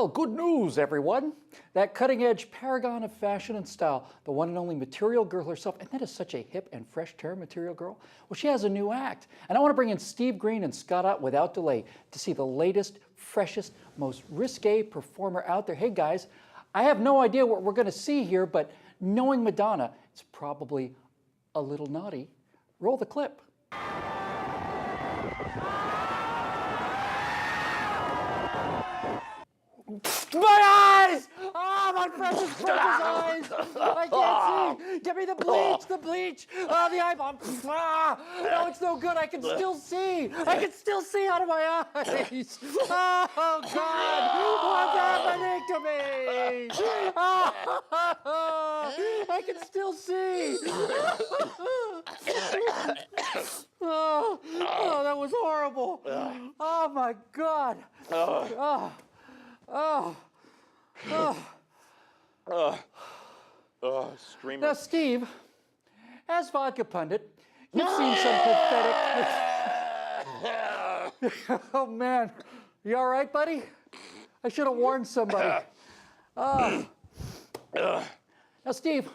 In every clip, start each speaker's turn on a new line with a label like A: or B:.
A: Well, good news, everyone. That cutting-edge paragon of fashion and style, the one and only Material Girl herself, and that is such a hip and fresh term, Material Girl. Well, she has a new act, and I want to bring in Steve Green and Scott Ott without delay to see the latest, freshest, most risque performer out there. Hey, guys, I have no idea what we're going to see here, but knowing Madonna, it's probably a little naughty. Roll the clip. My eyes! Oh, my precious eyes! I can't see! Give me the bleach, the bleach! Oh, the eyeball! Ah! No, it's no good. I can still see! I can still see out of my eyes! Oh, God! What's happening to me? Oh, I can still see! Oh, that was horrible! Oh, my God!
B: Streamer.
A: Now, Steve, as vodka pundit, you've seen some pathetic... Oh, man. You all right, buddy? I should have warned somebody. Now, Steve,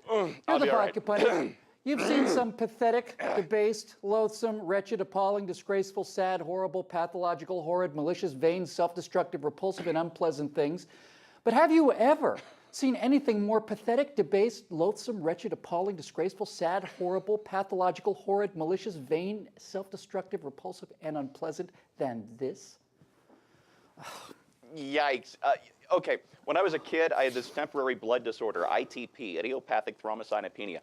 A: you're the vodka pundit. You've seen some pathetic, debased, loathsome, wretched, appalling, disgraceful, sad, horrible, pathological, horrid, malicious, vain, self-destructive, repulsive, and unpleasant things. But have you ever seen anything more pathetic, debased, loathsome, wretched, appalling, disgraceful, sad, horrible, pathological, horrid, malicious, vain, self-destructive, repulsive, and unpleasant than this?
B: Yikes. Okay, when I was a kid, I had this temporary blood disorder, ITP, idiopathic thrombocytopenia.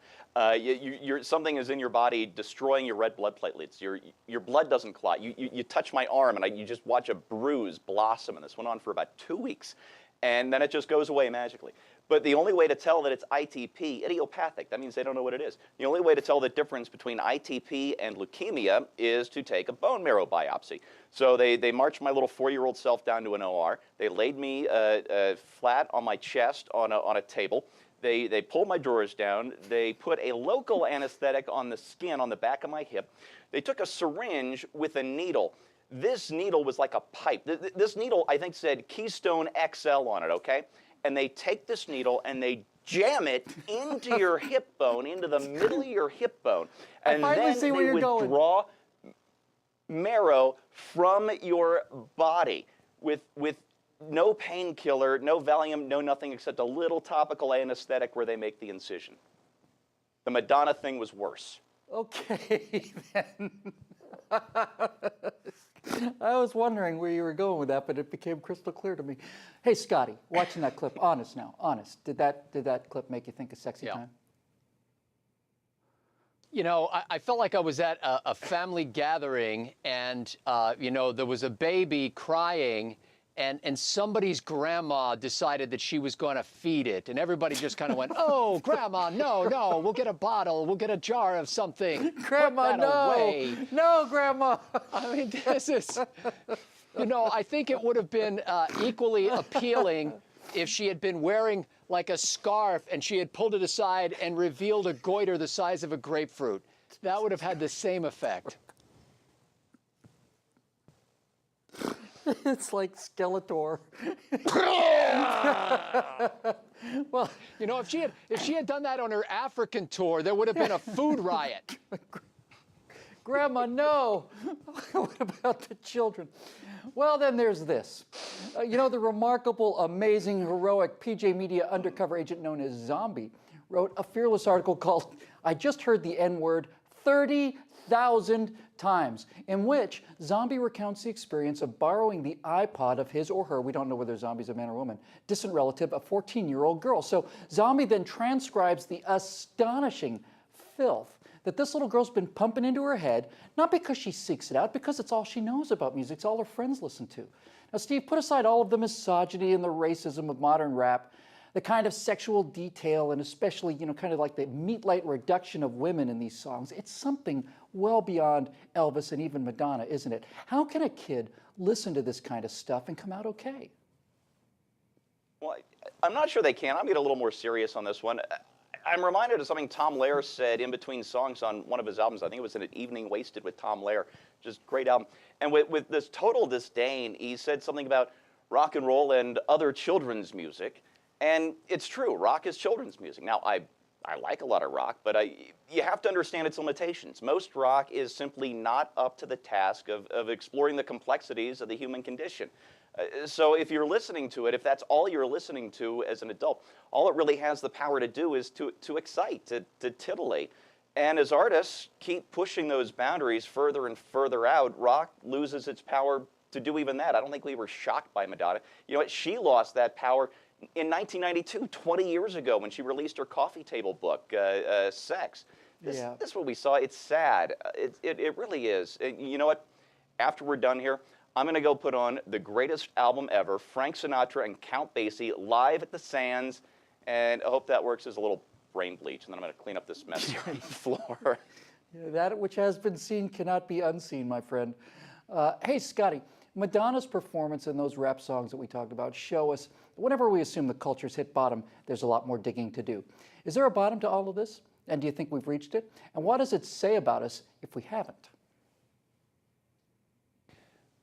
B: Something is in your body destroying your red blood platelets. Your blood doesn't clot. You touch my arm, and you just watch a bruise blossom, and this went on for about 2 weeks. And then it just goes away magically. But the only way to tell that it's ITP, idiopathic, that means they don't know what it is. The only way to tell the difference between ITP and leukemia is to take a bone marrow biopsy. So they marched my little 4-year-old self down to an OR. They laid me flat on my chest on a table. They pulled my drawers down. They put a local anesthetic on the skin on the back of my hip. They took a syringe with a needle. This needle was like a pipe. This needle, I think, said Keystone XL on it, okay? And they take this needle and they jam it into your hip bone, into the middle of your hip bone. And then they withdraw marrow from your body with no painkiller, no Valium, no nothing except a little topical anesthetic where they make the incision. The Madonna thing was worse.
A: Okay, then. I was wondering where you were going with that, but it became crystal clear to me. Hey, Scotty, watching that clip, honest now, honest. Did that clip make you think of sexy time?
C: You know, I felt like I was at a family gathering, and, you know, there was a baby crying, and somebody's grandma decided that she was going to feed it. And everybody just kind of went, oh, Grandma, no, we'll get a bottle. We'll get a jar of something.
A: Grandma, no. Away. No, Grandma.
C: I mean, this is, you know, I think it would have been equally appealing if she had been wearing like a scarf and she had pulled it aside and revealed a goiter the size of a grapefruit. That would have had the same effect.
A: It's like Skeletor.
C: Well, you know, if she had done that on her African tour, there would have been a food riot.
A: Grandma, no. What about the children? Well, then there's this. You know, the remarkable, amazing, heroic PJ Media undercover agent known as Zombie wrote a fearless article called I Just Heard the N-Word 30,000 times, in which Zombie recounts the experience of borrowing the iPod of his or her, we don't know whether Zombie's a man or woman, distant relative, a 14-year-old girl. So Zombie then transcribes the astonishing filth that this little girl's been pumping into her head, not because she seeks it out, because it's all she knows about music, it's all her friends listen to. Now, Steve, put aside all of the misogyny and the racism of modern rap, the kind of sexual detail, and especially, you know, kind of like the meat-light reduction of women in these songs. It's something well beyond Elvis and even Madonna, isn't it? How can a kid listen to this kind of stuff and come out okay?
B: Well, I'm not sure they can. I'm getting a little more serious on this one. I'm reminded of something Tom Lehrer said in between songs on one of his albums. I think it was an Evening Wasted with Tom Lehrer. Just great album. And with this total disdain, he said something about rock and roll and other children's music. And it's true, rock is children's music. Now, I like a lot of rock, but you have to understand its limitations. Most rock is simply not up to the task of exploring the complexities of the human condition. So if you're listening to it, if that's all you're listening to as an adult, all it really has the power to do is to excite, to titillate. And as artists keep pushing those boundaries further and further out, rock loses its power to do even that. I don't think we were shocked by Madonna. You know what? She lost that power in 1992, 20 years ago, when she released her coffee table book, Sex. This is what we saw. It's sad. It really is. You know what? After we're done here, I'm going to go put on the greatest album ever, Frank Sinatra and Count Basie, live at the Sands, and I hope that works as a little brain bleach, and then I'm going to clean up this mess here on the floor.
A: Yeah, that which has been seen cannot be unseen, my friend. Hey, Scotty, Madonna's performance in those rap songs that we talked about show us that whenever we assume the culture's hit bottom, there's a lot more digging to do. Is there a bottom to all of this? And do you think we've reached it? And what does it say about us if we haven't?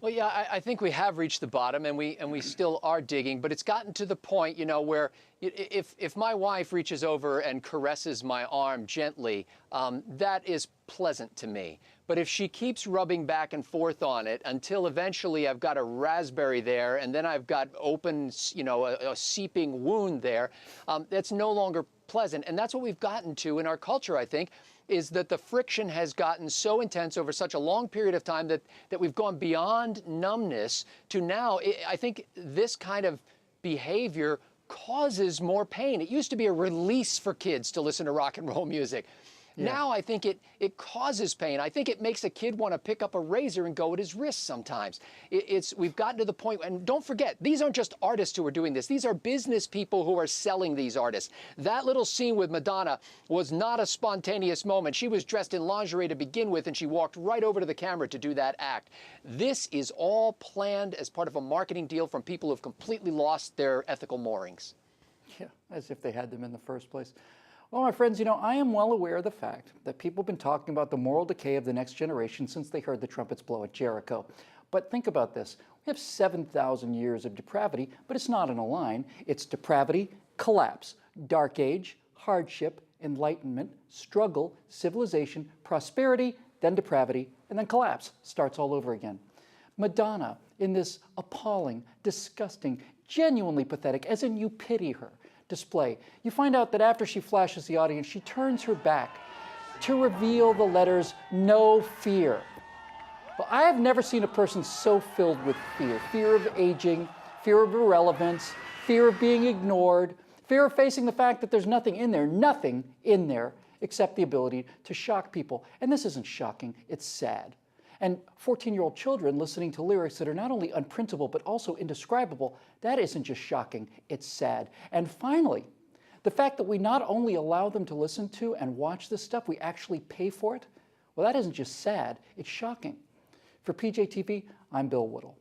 C: Well, yeah, I think we have reached the bottom, and we still are digging. But it's gotten to the point, you know, where if my wife reaches over and caresses my arm gently, that is pleasant to me. But if she keeps rubbing back and forth on it until eventually I've got a raspberry there, and then I've got open, you know, a seeping wound there, that's no longer pleasant. And that's what we've gotten to in our culture, I think, is that the friction has gotten so intense over such a long period of time that we've gone beyond numbness to now. I think this kind of behavior causes more pain. It used to be a release for kids to listen to rock and roll music. Yeah. Now I think it causes pain. I think it makes a kid want to pick up a razor and go at his wrist sometimes. We've gotten to the point, and don't forget, these aren't just artists who are doing this. These are business people who are selling these artists. That little scene with Madonna was not a spontaneous moment. She was dressed in lingerie to begin with, and she walked right over to the camera to do that act. This is all planned as part of a marketing deal from people who've completely lost their ethical moorings.
A: Yeah, as if they had them in the first place. Well, my friends, you know, I am well aware of the fact that people have been talking about the moral decay of the next generation since they heard the trumpets blow at Jericho. But think about this. We have 7,000 years of depravity, but it's not in a line. It's depravity, collapse, dark age, hardship, enlightenment, struggle, civilization, prosperity, then depravity, and then collapse. Starts all over again. Madonna, in this appalling, disgusting, genuinely pathetic, as in you pity her, display, you find out that after she flashes the audience, she turns her back to reveal the letters "No Fear." Well, I have never seen a person so filled with fear. Fear of aging, fear of irrelevance, fear of being ignored, fear of facing the fact that there's nothing in there except the ability to shock people. And this isn't shocking, it's sad. And 14-year-old children listening to lyrics that are not only unprintable but also indescribable, that isn't just shocking, it's sad. And finally, the fact that we not only allow them to listen to and watch this stuff, we actually pay for it, well, that isn't just sad, it's shocking. For PJTV, I'm Bill Woodall.